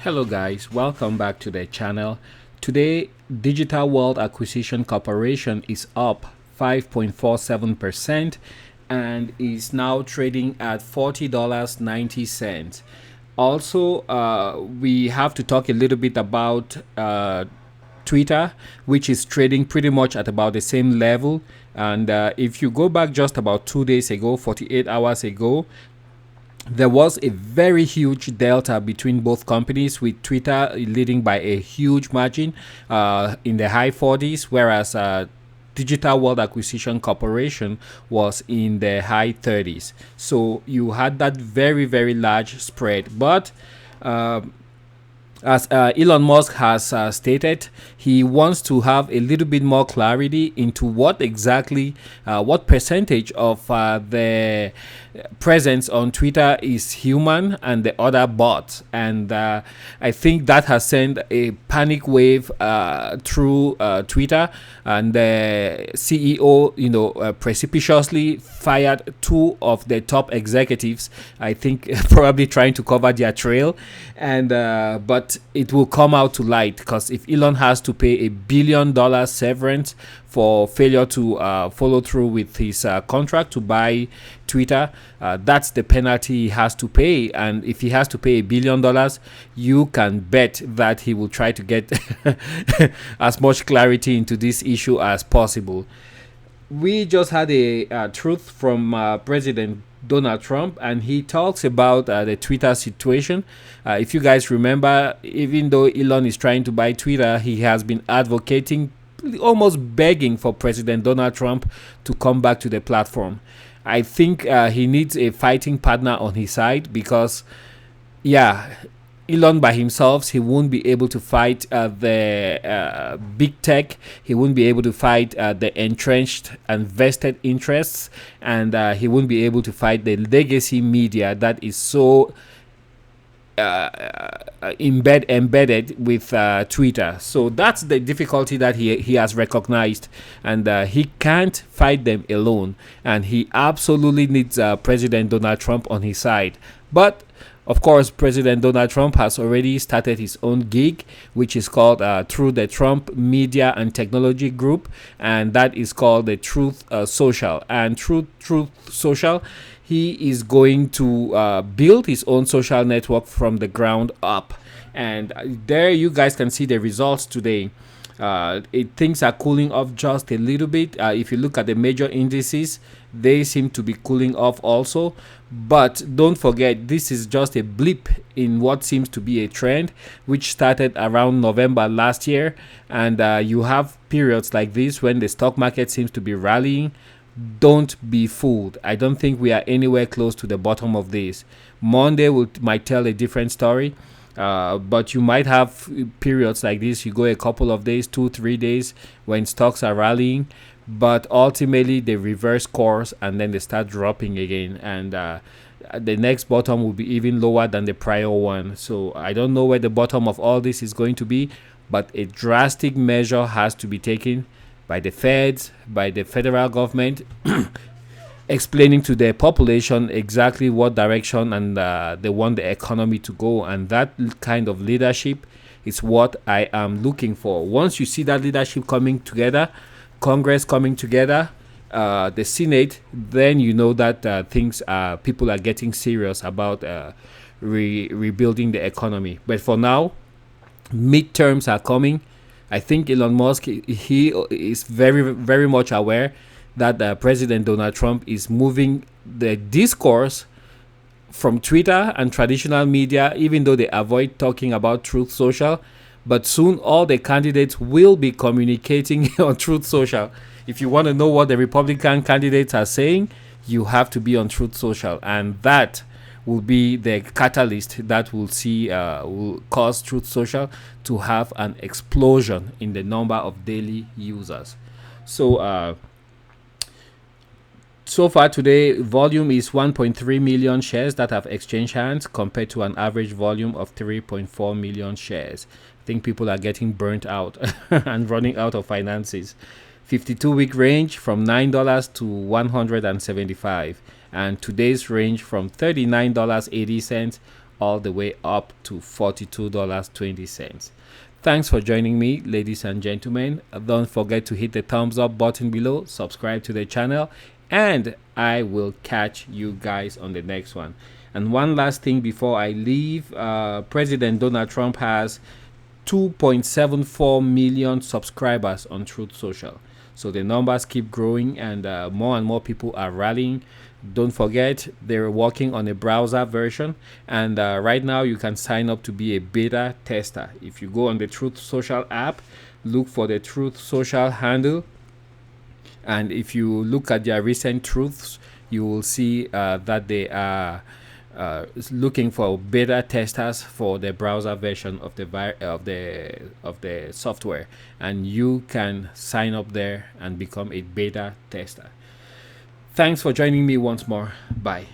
Hello guys, welcome back to the channel. Today, Digital World Acquisition Corporation is up 5.47% and is now trading at $40.90. Also, we have to talk a little bit about Twitter, which is trading pretty much at about the same level. And if you go back just about 2 days ago, 48 hours ago, there was a very huge delta between both companies, with Twitter leading by a huge margin in the high 40s, whereas Digital World Acquisition Corporation was in the high 30s. So you had that very, very large spread. But as Elon Musk has stated, he wants to have a little bit more clarity into what exactly, what percentage of the presence on Twitter is human and the other bots. And I think that has sent a panic wave through Twitter, and the CEO, precipitously fired two of the top executives. I think probably trying to cover their trail, and but it will come out to light, because if Elon has to pay $1 billion severance for failure to follow through with his contract to buy Twitter, that's the penalty he has to pay. And if he has to pay $1 billion, you can bet that he will try to get as much clarity into this issue as possible. We just had a truth from President Donald Trump, and he talks about the Twitter situation. If you guys remember, even though Elon is trying to buy Twitter, he has been advocating, almost begging for President Donald Trump to come back to the platform. I think he needs a fighting partner on his side, because, yeah, Elon by himself, he won't be able to fight the big tech. He won't be able to fight the entrenched and vested interests, and he won't be able to fight the legacy media that is so embedded with Twitter. So that's the difficulty that he has recognized, and he can't fight them alone, and he absolutely needs President Donald Trump on his side. But of course, President Donald Trump has already started his own gig, which is called Through the Trump Media and Technology Group, and that is called the Truth Social. And through Truth Social, he is going to build his own social network from the ground up. And there you guys can see the results today. Things are cooling off just a little bit. If you look at the major indices, they seem to be cooling off also. But don't forget, this is just a blip in what seems to be a trend, which started around November last year. And you have periods like this when the stock market seems to be rallying. Don't be fooled. I don't think we are anywhere close to the bottom of this. Monday might tell a different story. But you might have periods like this. You go a couple of days, 2-3 days, when stocks are rallying, but ultimately they reverse course and then they start dropping again, and the next bottom will be even lower than the prior one. So I don't know where the bottom of all this is going to be, but a drastic measure has to be taken by the feds, by the federal government, explaining to the population exactly what direction and they want the economy to go. And that kind of leadership is what I am looking for. Once you see that leadership coming together, Congress coming together, the Senate, then you know that people are getting serious about rebuilding the economy. But for now, midterms are coming. I think Elon Musk, he is very, very much aware that President Donald Trump is moving the discourse from Twitter and traditional media, even though they avoid talking about Truth Social. But soon all the candidates will be communicating on Truth Social. If you want to know what the Republican candidates are saying, you have to be on Truth Social. And that will be the catalyst that will cause Truth Social to have an explosion in the number of daily users. So far today, volume is 1.3 million shares that have exchanged hands, compared to an average volume of 3.4 million shares. I think people are getting burnt out and running out of finances. 52-week range from $9 to $175, and today's range from $39.80 all the way up to $42.20. Thanks for joining me, ladies and gentlemen. Don't forget to hit the thumbs up button below, subscribe to the channel, and I will catch you guys on the next one. And one last thing before I leave, President Donald Trump has 2.74 million subscribers on Truth Social. So the numbers keep growing, and more people are rallying. Don't forget, they're working on a browser version, and right now you can sign up to be a beta tester. If you go on the Truth Social app, look for the Truth Social handle, and if you look at their recent truths, you will see that they are looking for beta testers for the browser version of the software, and you can sign up there and become a beta tester. Thanks for joining me once more. Bye.